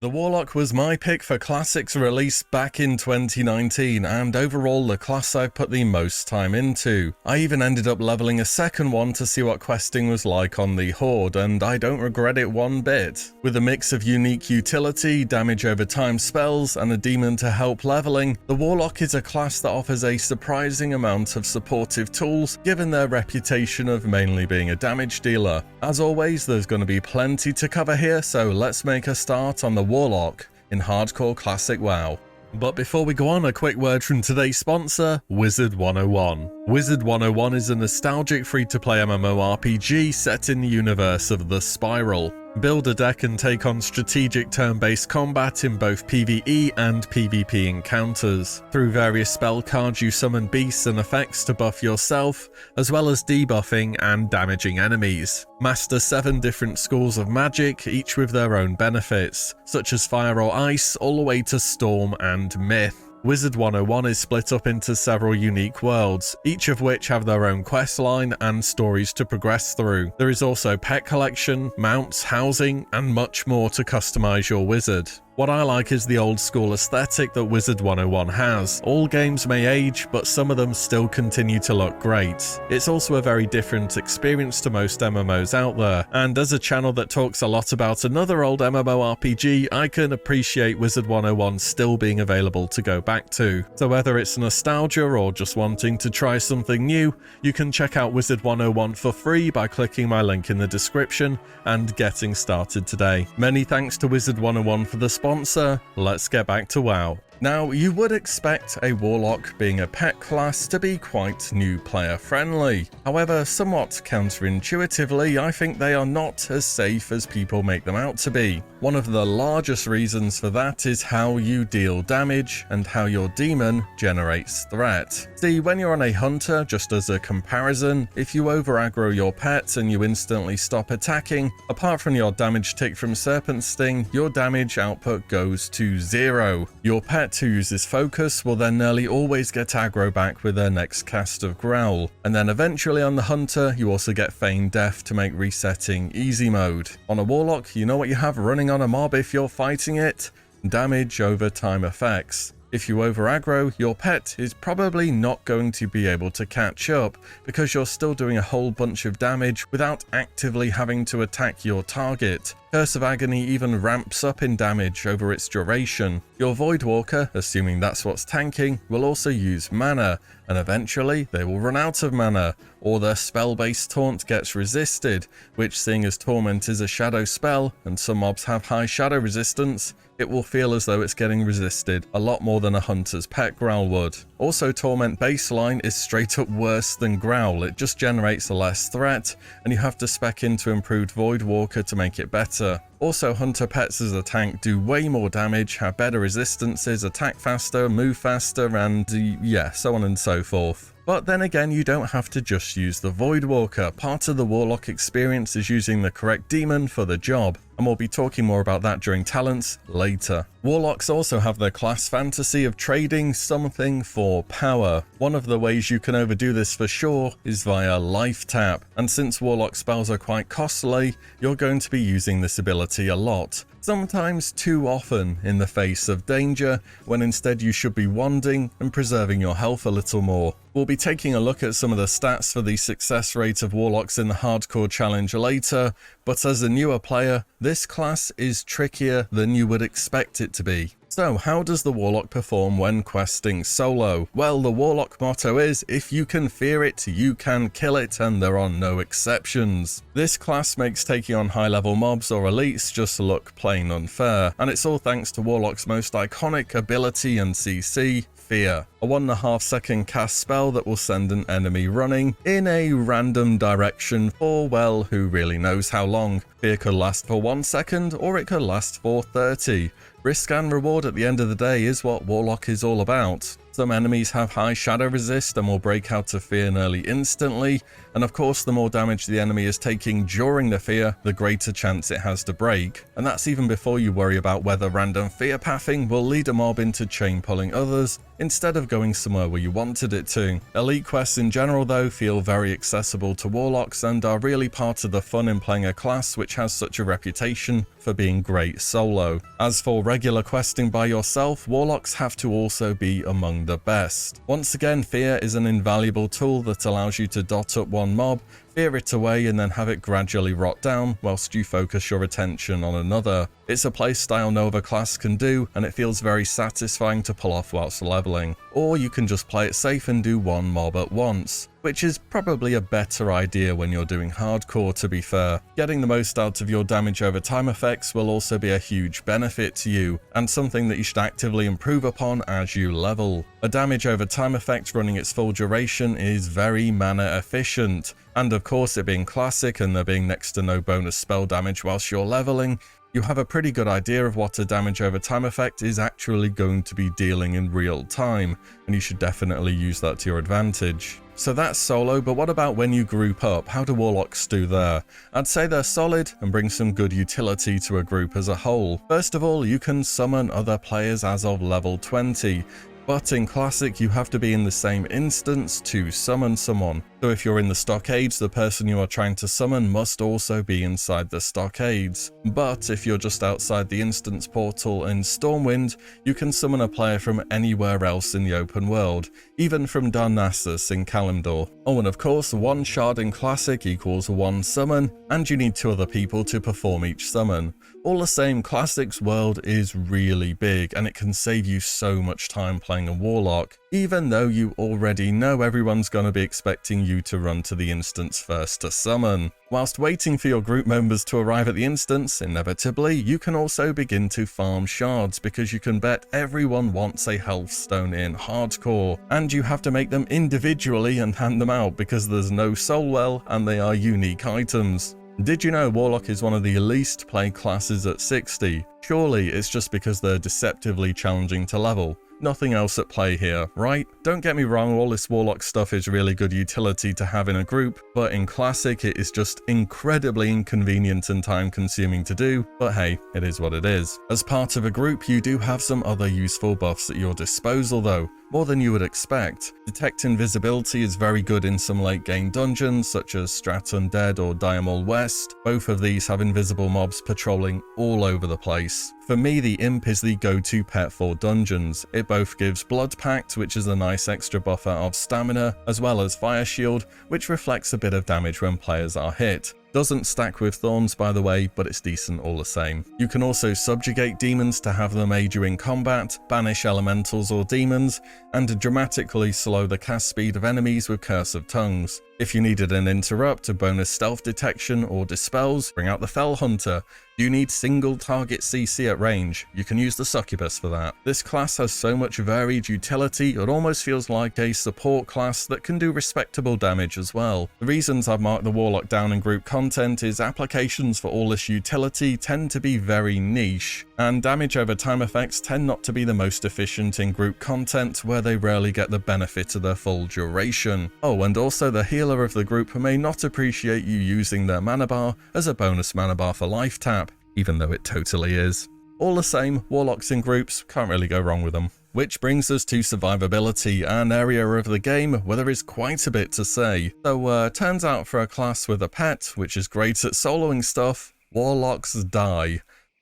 The Warlock was my pick for Classics release back in 2019, and overall the class I've put the most time into. I even ended up leveling a second one to see what questing was like on the Horde, and I don't regret it one bit. With a mix of unique utility, damage over time spells, and a demon to help leveling, the Warlock is a class that offers a surprising amount of supportive tools, given their reputation of mainly being a damage dealer. As always, there's going to be plenty to cover here, so let's make a start on the Warlock in Hardcore Classic WoW. But before we go on, a quick word from today's sponsor, Wizard 101. Wizard 101 is a nostalgic free-to-play MMORPG set in the universe of The Spiral. Build a deck and take on strategic turn-based combat in both PvE and PvP encounters. Through various spell cards you summon beasts and effects to buff yourself, as well as debuffing and damaging enemies. Master 7 different schools of magic, each with their own benefits, such as fire or ice, all the way to storm and myth. Wizard 101 is split up into several unique worlds, each of which have their own questline and stories to progress through. There is also pet collection, mounts, housing, and much more to customize your wizard. What I like is the old school aesthetic that Wizard 101 has. All games may age, but some of them still continue to look great. It's also a very different experience to most MMOs out there, and as a channel that talks a lot about another old MMORPG, I can appreciate Wizard 101 still being available to go back to. So whether it's nostalgia or just wanting to try something new, you can check out Wizard 101 for free by clicking my link in the description and getting started today. Many thanks to Wizard 101 for the sponsor. Let's get back to WoW. Now, you would expect a Warlock being a pet class to be quite new player friendly. However, somewhat counterintuitively, I think they are not as safe as people make them out to be. One of the largest reasons for that is how you deal damage and how your demon generates threat. See, when you're on a hunter, just as a comparison, if you over aggro your pet and you instantly stop attacking, apart from your damage tick from Serpent Sting, your damage output goes to 0. Your pet who uses focus will then nearly always get aggro back with their next cast of growl, and then eventually on the hunter you also get feigned death to make resetting easy mode. On a Warlock, you know what you have running on a mob if you're fighting it? Damage over time effects. If you over aggro, your pet is probably not going to be able to catch up because you're still doing a whole bunch of damage without actively having to attack your target. Curse of Agony even ramps up in damage over its duration. Your Voidwalker, assuming that's what's tanking, will also use mana, and eventually they will run out of mana, or their spell-based taunt gets resisted, which, seeing as Torment is a shadow spell and some mobs have high shadow resistance, it will feel as though it's getting resisted a lot more than a hunter's pet growl would. Also, Torment baseline is straight up worse than growl. It just generates less threat, and you have to spec into improved Voidwalker to make it better. Also, hunter pets as a tank do way more damage, have better resistances, attack faster, move faster, and yeah, so on and so forth. But then again, you don't have to just use the Voidwalker. Part of the Warlock experience is using the correct demon for the job, and we'll be talking more about that during talents later. Warlocks also have their class fantasy of trading something for power. One of the ways you can overdo this for sure is via life tap, and since Warlock spells are quite costly, you're going to be using this ability a lot. Sometimes too often in the face of danger, when instead you should be wanding and preserving your health a little more. We'll be taking a look at some of the stats for the success rate of Warlocks in the Hardcore Challenge later, but as a newer player, this class is trickier than you would expect it to be. So how does the Warlock perform when questing solo? Well, the Warlock motto is, if you can fear it, you can kill it, and there are no exceptions. This class makes taking on high-level mobs or elites just look plain unfair, and it's all thanks to Warlock's most iconic ability and CC, Fear, a 1.5 second cast spell that will send an enemy running in a random direction for, well, who really knows how long. Fear could last for 1 second, or it could last for 30. Risk and reward at the end of the day is what Warlock is all about. Some enemies have high shadow resist and will break out of fear nearly instantly, and of course the more damage the enemy is taking during the fear, the greater chance it has to break. And that's even before you worry about whether random fear pathing will lead a mob into chain pulling others, instead of going somewhere where you wanted it to. Elite quests in general though feel very accessible to Warlocks and are really part of the fun in playing a class which has such a reputation for being great solo. As for regular questing by yourself, Warlocks have to also be among the best. Once again, Fear is an invaluable tool that allows you to dot up one mob, fear it away and then have it gradually rot down whilst you focus your attention on another. It's a playstyle no other class can do and it feels very satisfying to pull off whilst leveling. Or you can just play it safe and do one mob at once, which is probably a better idea when you're doing hardcore, to be fair. Getting the most out of your damage over time effects will also be a huge benefit to you, and something that you should actively improve upon as you level. A damage over time effect running its full duration is very mana efficient, and of course it being classic and there being next to no bonus spell damage whilst you're leveling, you have a pretty good idea of what a damage over time effect is actually going to be dealing in real time, and you should definitely use that to your advantage. So that's solo, but what about when you group up? How do Warlocks do there? I'd say they're solid and bring some good utility to a group as a whole. First of all, you can summon other players as of level 20. But in Classic, you have to be in the same instance to summon someone. So if you're in the stockades, the person you are trying to summon must also be inside the stockades. But if you're just outside the instance portal in Stormwind, you can summon a player from anywhere else in the open world, even from Darnassus in Kalimdor. Oh, and of course, one shard in Classic equals one summon, and you need 2 other people to perform each summon. All the same, Classic's world is really big, and it can save you so much time playing a Warlock, even though you already know everyone's gonna be expecting you to run to the instance first to summon. Whilst waiting for your group members to arrive at the instance, inevitably, you can also begin to farm shards, because you can bet everyone wants a health stone in hardcore, and you have to make them individually and hand them out because there's no soul well and they are unique items. Did you know Warlock is one of the least played classes at 60? Surely it's just because they're deceptively challenging to level. Nothing else at play here, right? Don't get me wrong, all this Warlock stuff is really good utility to have in a group, but in Classic it is just incredibly inconvenient and time consuming to do, but hey, it is what it is. As part of a group, you do have some other useful buffs at your disposal though, more than you would expect. Detect Invisibility is very good in some late game dungeons such as Strat Undead or Diamol West. Both of these have invisible mobs patrolling all over the place. For me, the Imp is the go-to pet for dungeons. It both gives Blood Pact, which is a nice extra buffer of stamina, as well as Fire Shield, which reflects a bit of damage when players are hit. Doesn't stack with Thorns by the way, but it's decent all the same. You can also subjugate demons to have them aid you in combat, banish elementals or demons, and dramatically slow the cast speed of enemies with Curse of Tongues. If you needed an interrupt, a bonus stealth detection, or dispels, bring out the Fell Hunter. Do you need single target CC at range? You can use the Succubus for that. This class has so much varied utility, it almost feels like a support class that can do respectable damage as well. The reasons I've marked the Warlock down in group content is applications for all this utility tend to be very niche, and damage over time effects tend not to be the most efficient in group content where they rarely get the benefit of their full duration. Oh, and also the healer of the group may not appreciate you using their mana bar as a bonus mana bar for life tap, even though it totally is. All the same, Warlocks in groups, can't really go wrong with them. Which brings us to survivability, an area of the game where there is quite a bit to say. So turns out for a class with a pet, which is great at soloing stuff, Warlocks die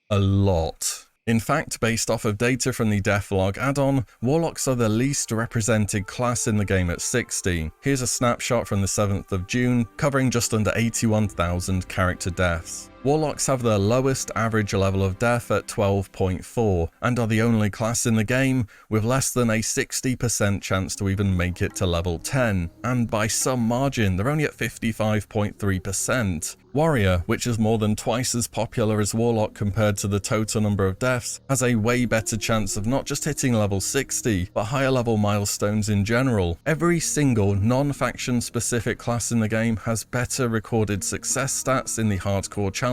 a lot. In fact, based off of data from the Deathlog add-on, Warlocks are the least represented class in the game at 60. Here's a snapshot from the 7th of June, covering just under 81,000 character deaths. Warlocks have their lowest average level of death at 12.4, and are the only class in the game with less than a 60% chance to even make it to level 10, and by some margin they're only at 55.3%. Warrior, which is more than twice as popular as Warlock compared to the total number of deaths, has a way better chance of not just hitting level 60, but higher level milestones in general. Every single non-faction specific class in the game has better recorded success stats in the hardcore challenge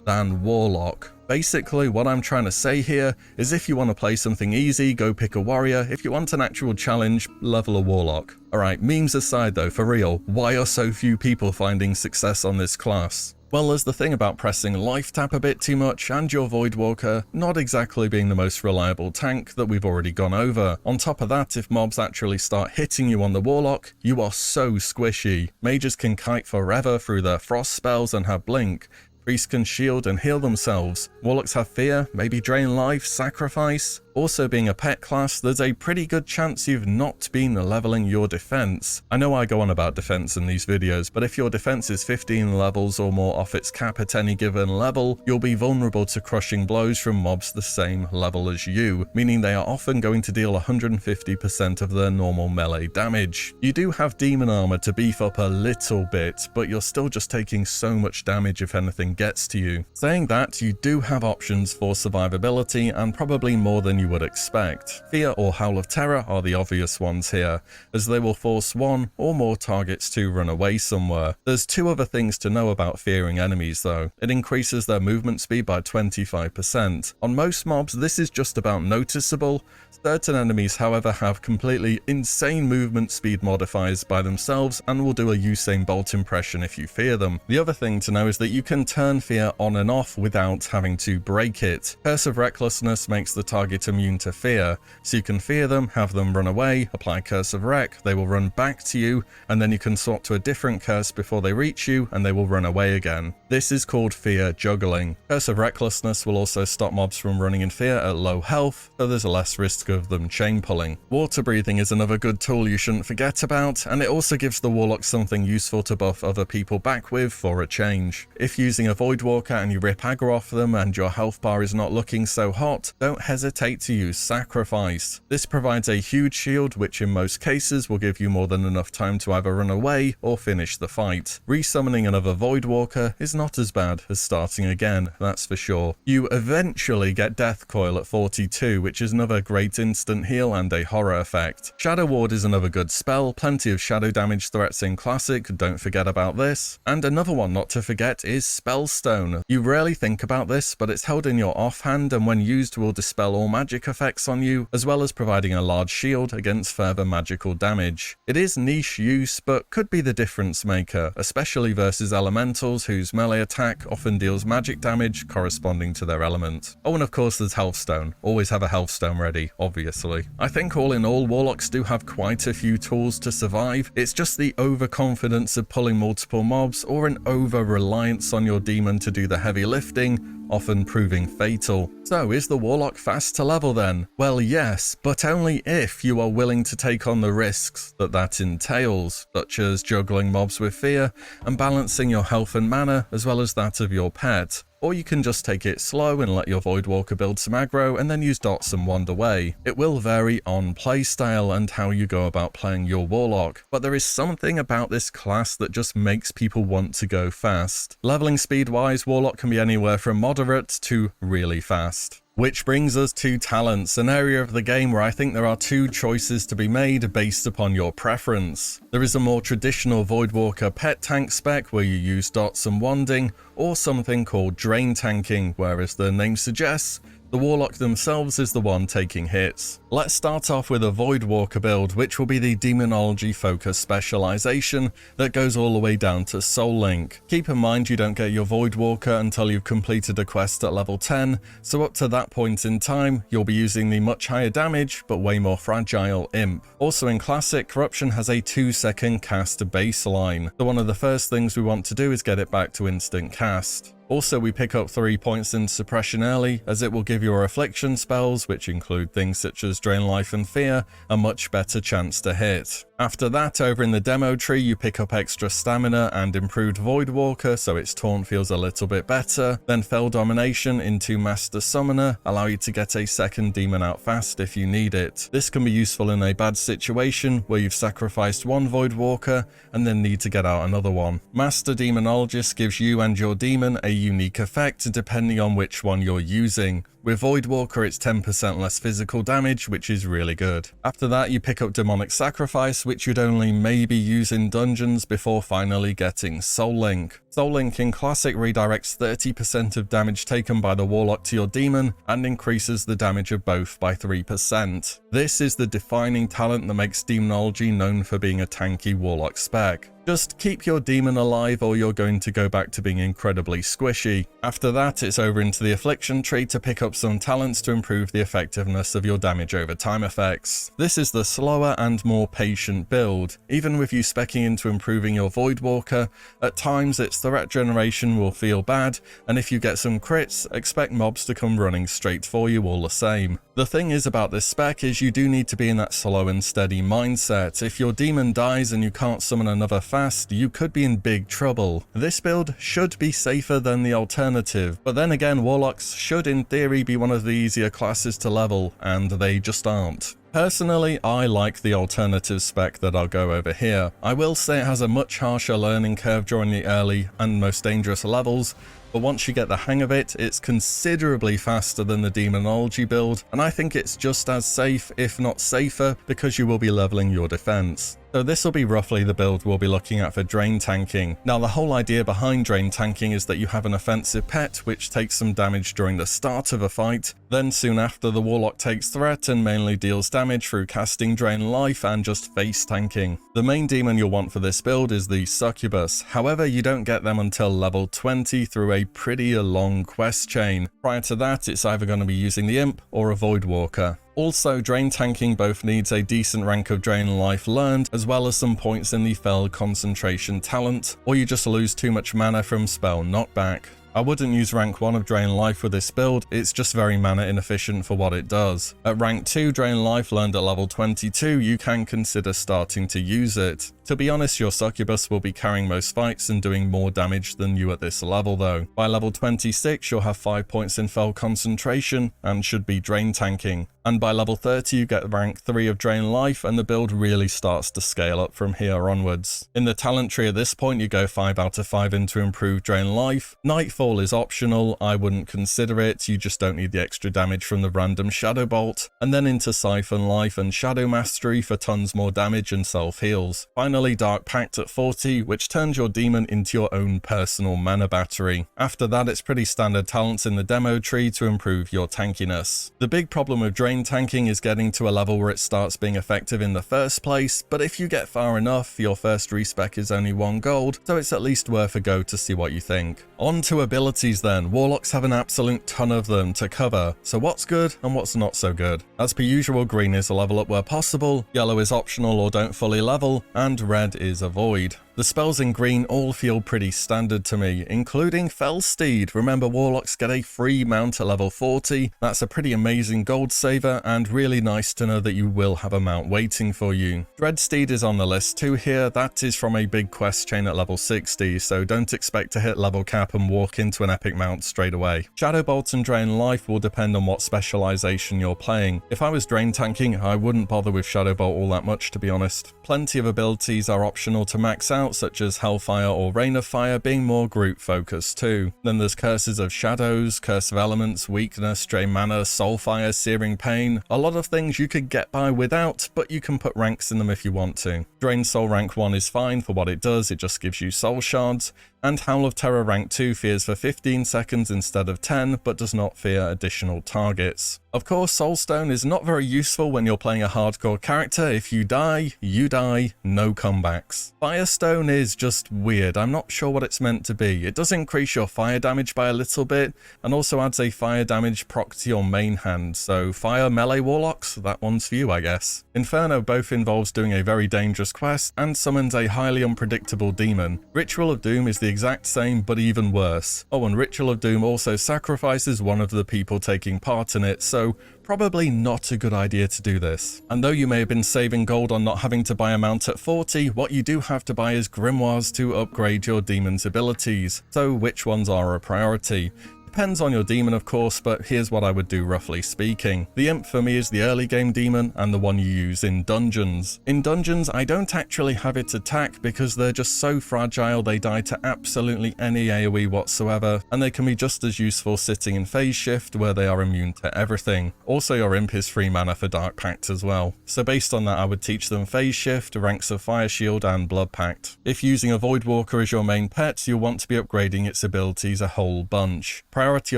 than Warlock. Basically, what I'm trying to say here is if you want to play something easy, go pick a warrior. If you want an actual challenge, level a Warlock. Alright, memes aside though, for real, why are so few people finding success on this class? Well, there's the thing about pressing life tap a bit too much and your Voidwalker not exactly being the most reliable tank that we've already gone over. On top of that, if mobs actually start hitting you on the Warlock, you are so squishy. Mages can kite forever through their frost spells and have blink. Priests can shield and heal themselves. Warlocks have fear, maybe drain life, sacrifice. Also, being a pet class, there's a pretty good chance you've not been leveling your defense. I know I go on about defense in these videos, but if your defense is 15 levels or more off its cap at any given level, you'll be vulnerable to crushing blows from mobs the same level as you, meaning they are often going to deal 150% of their normal melee damage. You do have demon armor to beef up a little bit, but you're still just taking so much damage if anything gets to you. Saying that, you do have options for survivability, and probably more than you would expect. Fear or Howl of Terror are the obvious ones here, as they will force one or more targets to run away somewhere. There's two other things to know about fearing enemies though. It increases their movement speed by 25%. On most mobs, this is just about noticeable. Certain enemies, however, have completely insane movement speed modifiers by themselves and will do a Usain Bolt impression if you fear them. The other thing to know is that you can turn fear on and off without having to break it. Curse of Recklessness makes the target immune to fear, so you can fear them, have them run away, apply Curse of Wreck, they will run back to you, and then you can swap to a different curse before they reach you and they will run away again. This is called fear juggling. Curse of Recklessness will also stop mobs from running in fear at low health, so there's a less risk of them chain pulling. Water breathing is another good tool you shouldn't forget about, and it also gives the Warlock something useful to buff other people back with for a change. If using a Voidwalker and you rip aggro off them and your health bar is not looking so hot, don't hesitate to use Sacrifice. This provides a huge shield which in most cases will give you more than enough time to either run away or finish the fight. Resummoning another Voidwalker is not as bad as starting again, that's for sure. You eventually get Death Coil at 42, which is another great instant heal and a horror effect. Shadow Ward is another good spell, plenty of shadow damage threats in Classic, don't forget about this. And another one not to forget is Spellstone. You rarely think about this, but it's held in your offhand and when used will dispel all magic effects on you, as well as providing a large shield against further magical damage. It is niche use, but could be the difference maker, especially versus elementals whose melee attack often deals magic damage corresponding to their element. Oh, and of course there's Healthstone. Always have a Healthstone ready, obviously. I think all in all, Warlocks do have quite a few tools to survive. It's just the overconfidence of pulling multiple mobs or an over-reliance on your demon to do the heavy lifting, often proving fatal. So is the Warlock fast to level then? Well, yes, but only if you are willing to take on the risks that entails, such as juggling mobs with fear and balancing your health and mana as well as that of your pet. Or you can just take it slow and let your Voidwalker build some aggro and then use dots and wand away. It will vary on playstyle and how you go about playing your Warlock, but there is something about this class that just makes people want to go fast. Leveling speed wise, Warlock can be anywhere from moderate to really fast. Which brings us to talents, an area of the game where I think there are two choices to be made based upon your preference. There is a more traditional Voidwalker pet tank spec where you use dots and wanding, or something called drain tanking, where as the name suggests, the Warlock themselves is the one taking hits. Let's start off with a Voidwalker build, which will be the demonology focused specialization that goes all the way down to Soul Link. Keep in mind you don't get your Voidwalker until you've completed a quest at level 10, so up to that point in time, you'll be using the much higher damage but way more fragile Imp. Also in Classic, Corruption has a 2-second cast baseline, so one of the first things we want to do is get it back to instant cast. Also, we pick up 3 points in suppression early, as it will give your affliction spells, which include things such as Drain Life and Fear, a much better chance to hit. After that, over in the demo tree, you pick up extra stamina and improved Voidwalker, so its taunt feels a little bit better. Then Fell Domination into Master Summoner, allow you to get a second demon out fast if you need it. This can be useful in a bad situation where you've sacrificed one Voidwalker and then need to get out another one. Master Demonologist gives you and your demon a unique effect depending on which one you're using. With Voidwalker, it's 10% less physical damage, which is really good. After that, you pick up Demonic Sacrifice, which you'd only maybe use in dungeons before finally getting Soul Link. Soul Link in Classic redirects 30% of damage taken by the Warlock to your demon and increases the damage of both by 3%. This is the defining talent that makes Demonology known for being a tanky Warlock spec. Just keep your demon alive or you're going to go back to being incredibly squishy. After that, it's over into the affliction tree to pick up some talents to improve the effectiveness of your damage over time effects. This is the slower and more patient build. Even with you speccing into improving your Voidwalker, at times its threat generation will feel bad, and if you get some crits, expect mobs to come running straight for you all the same. The thing is about this spec is you do need to be in that slow and steady mindset. If your demon dies and you can't summon another fast, you could be in big trouble. This build should be safer than the alternative, but then again, Warlocks should in theory be one of the easier classes to level, and they just aren't. Personally, I like the alternative spec that I'll go over here. I will say it has a much harsher learning curve during the early and most dangerous levels, but once you get the hang of it, it's considerably faster than the Demonology build, and I think it's just as safe, if not safer, because you will be leveling your defense. So this will be roughly the build we'll be looking at for drain tanking. Now the whole idea behind drain tanking is that you have an offensive pet which takes some damage during the start of a fight, then soon after the Warlock takes threat and mainly deals damage through casting Drain Life and just face tanking. The main demon you'll want for this build is the Succubus, however you don't get them until level 20 through a pretty long quest chain. Prior to that, it's either going to be using the Imp or a Voidwalker. Also, drain tanking both needs a decent rank of Drain Life learned, as well as some points in the Fell Concentration talent, or you just lose too much mana from spell knockback. I wouldn't use rank 1 of Drain Life with this build, it's just very mana inefficient for what it does. At rank 2 Drain Life learned at level 22, you can consider starting to use it. To be honest, your Succubus will be carrying most fights and doing more damage than you at this level though. By level 26 you'll have 5 points in Fell Concentration and should be drain tanking. And by level 30 you get rank 3 of Drain Life and the build really starts to scale up from here onwards. In the talent tree at this point you go 5 out of 5 into improved Drain Life. Nightfall is optional, I wouldn't consider it, you just don't need the extra damage from the random Shadow Bolt. And then into Siphon Life and Shadow Mastery for tons more damage and self heals. Finally Dark Pact at 40, which turns your demon into your own personal mana battery. After that it's pretty standard talents in the demo tree to improve your tankiness. The big problem with drain tanking is getting to a level where it starts being effective in the first place, but if you get far enough, your first respec is only 1 gold, so it's at least worth a go to see what you think. On to abilities then. Warlocks have an absolute ton of them to cover, so what's good and what's not so good? As per usual, green is a level up where possible, yellow is optional or don't fully level, and red is avoid. The spells in green all feel pretty standard to me, including Fellsteed. Remember, Warlocks get a free mount at level 40. That's a pretty amazing gold saver, and really nice to know that you will have a mount waiting for you. Dreadsteed is on the list too here. That is from a big quest chain at level 60, so don't expect to hit level cap and walk into an epic mount straight away. Shadow Bolt and Drain Life will depend on what specialization you're playing. If I was drain tanking, I wouldn't bother with Shadow Bolt all that much, to be honest. Plenty of abilities are optional to max out, such as Hellfire or Rain of Fire being more group focused too. Then there's Curses of Shadows, Curse of Elements, Weakness, Drain Mana, Soulfire, Searing Pain. A lot of things you could get by without, but you can put ranks in them if you want to. Drain Soul rank 1 is fine for what it does, it just gives you soul shards. And Howl of Terror rank 2 fears for 15 seconds instead of 10, but does not fear additional targets. Of course, Soulstone is not very useful when you're playing a hardcore character. If you die, no comebacks. Firestone is just weird, I'm not sure what it's meant to be. It does increase your fire damage by a little bit, and also adds a fire damage proc to your main hand, so fire melee warlocks, that one's for you I guess. Inferno both involves doing a very dangerous quest, and summons a highly unpredictable demon. Ritual of Doom is the exact same, but even worse. Oh, and Ritual of Doom also sacrifices one of the people taking part in it, so probably not a good idea to do this. And though you may have been saving gold on not having to buy a mount at 40, what you do have to buy is grimoires to upgrade your demon's abilities. So which ones are a priority? Depends on your demon of course, but here's what I would do roughly speaking. The Imp for me is the early game demon and the one you use in dungeons. In dungeons I don't actually have it attack because they're just so fragile, they die to absolutely any AoE whatsoever, and they can be just as useful sitting in phase shift where they are immune to everything. Also your Imp is free mana for Dark Pact as well. So based on that I would teach them phase shift, ranks of Fire Shield and Blood Pact. If using a Voidwalker as your main pet, you'll want to be upgrading its abilities a whole bunch. priority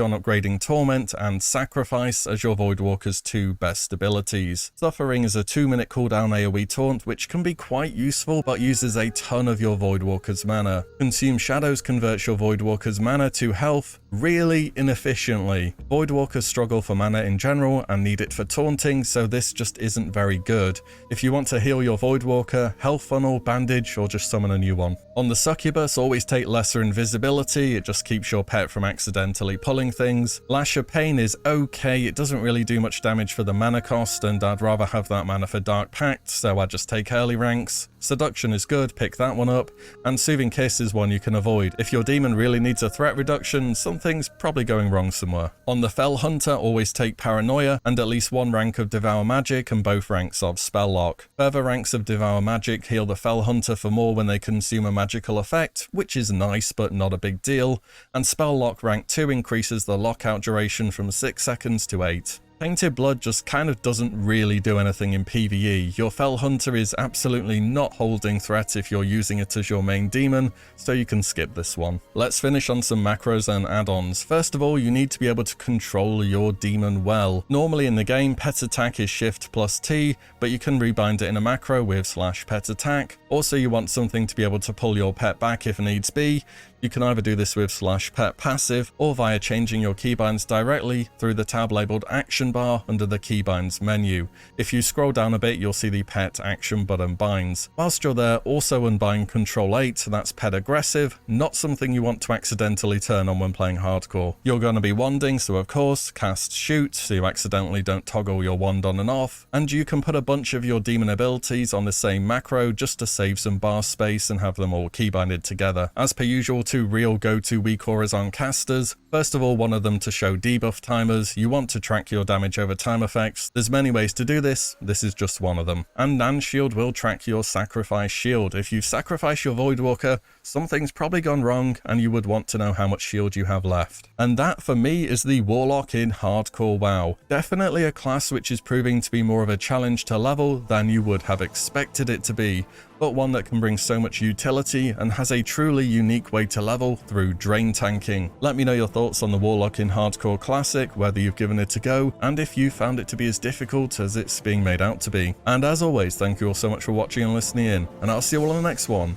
on upgrading Torment and Sacrifice as your Voidwalker's 2 best abilities. Suffering is a 2-minute cooldown AoE taunt which can be quite useful but uses a ton of your Voidwalker's mana. Consume Shadows converts your Voidwalker's mana to health really inefficiently. Voidwalkers struggle for mana in general and need it for taunting, so this just isn't very good. If you want to heal your Voidwalker, health funnel, bandage, or just summon a new one. On the Succubus, always take lesser invisibility, it just keeps your pet from accidentally pulling things. Lash of Pain is okay, it doesn't really do much damage for the mana cost, and I'd rather have that mana for Dark Pact, so I just take early ranks. Seduction is good, pick that one up, and Soothing Kiss is one you can avoid. If your demon really needs a threat reduction, something's probably going wrong somewhere. On the Fell Hunter, always take Paranoia, and at least 1 rank of Devour Magic and both ranks of Spelllock. Further ranks of Devour Magic heal the Fell Hunter for more when they consume a magical effect, which is nice but not a big deal, and Spelllock rank 2 increases the lockout duration from 6 seconds to 8. Tainted Blood just kind of doesn't really do anything in PvE. Your Fell Hunter is absolutely not holding threat if you're using it as your main demon, so you can skip this one. Let's finish on some macros and add-ons. First of all, you need to be able to control your demon well. Normally in the game, petattack is shift plus T, but you can rebind it in a macro with /petattack. Also, you want something to be able to pull your pet back if needs be. You can either do this with /petpassive or via changing your keybinds directly through the tab labeled action bar under the keybinds menu. If you scroll down a bit, you'll see the pet action button binds. Whilst you're there, also unbind control 8, that's pet aggressive, not something you want to accidentally turn on when playing hardcore. You're going to be wanding, so of course, cast shoot, so you accidentally don't toggle your wand on and off, and you can put a bunch of your demon abilities on the same macro just to save some bar space and have them all keybinded together. As per usual, 2 real go-to Weakauras on casters. First of all, one of them to show debuff timers. You want to track your damage over time effects. There's many ways to do this, this is just one of them. And NanShield will track your sacrifice shield. If you sacrifice your Voidwalker, something's probably gone wrong and you would want to know how much shield you have left. And that for me is the Warlock in hardcore WoW. Definitely a class which is proving to be more of a challenge to level than you would have expected it to be, but one that can bring so much utility and has a truly unique way to level through drain tanking. Let me know your thoughts on the Warlock in Hardcore Classic, whether you've given it a go, and if you found it to be as difficult as it's being made out to be. And as always, thank you all so much for watching and listening in, and I'll see you all on the next one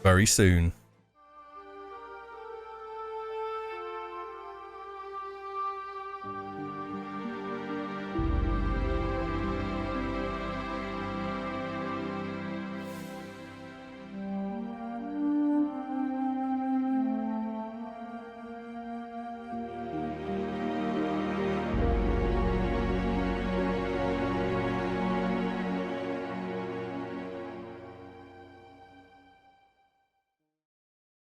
very soon.